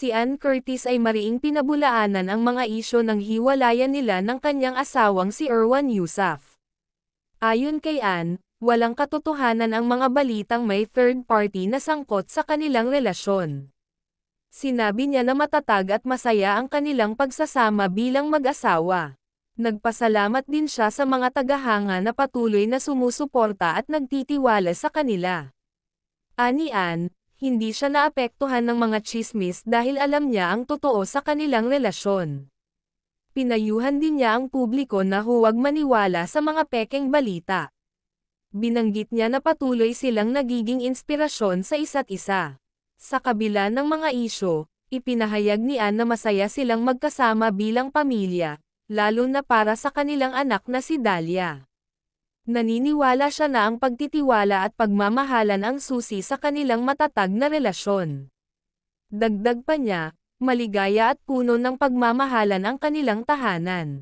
si Ann Curtis ay mariing pinabulaanan ang mga isyo ng hiwalayan nila ng kanyang asawang si Erwan Yusuf. Ayon kay Ann, walang katotohanan ang mga balitang may third party na sangkot sa kanilang relasyon. Sinabi niya na matatag at masaya ang kanilang pagsasama bilang mag-asawa. Nagpasalamat din siya sa mga tagahanga na patuloy na sumusuporta at nagtitiwala sa kanila. Ani Ann, hindi siya naapektuhan ng mga tsismis dahil alam niya ang totoo sa kanilang relasyon. Pinayuhan din niya ang publiko na huwag maniwala sa mga pekeng balita. Binanggit niya na patuloy silang nagiging inspirasyon sa isa't isa. Sa kabila ng mga isyo, ipinahayag ni Ann na masaya silang magkasama bilang pamilya, lalo na para sa kanilang anak na si Dahlia. Naniniwala siya na ang pagtitiwala at pagmamahalan ang susi sa kanilang matatag na relasyon. Dagdag pa niya, maligaya at puno ng pagmamahalan ang kanilang tahanan.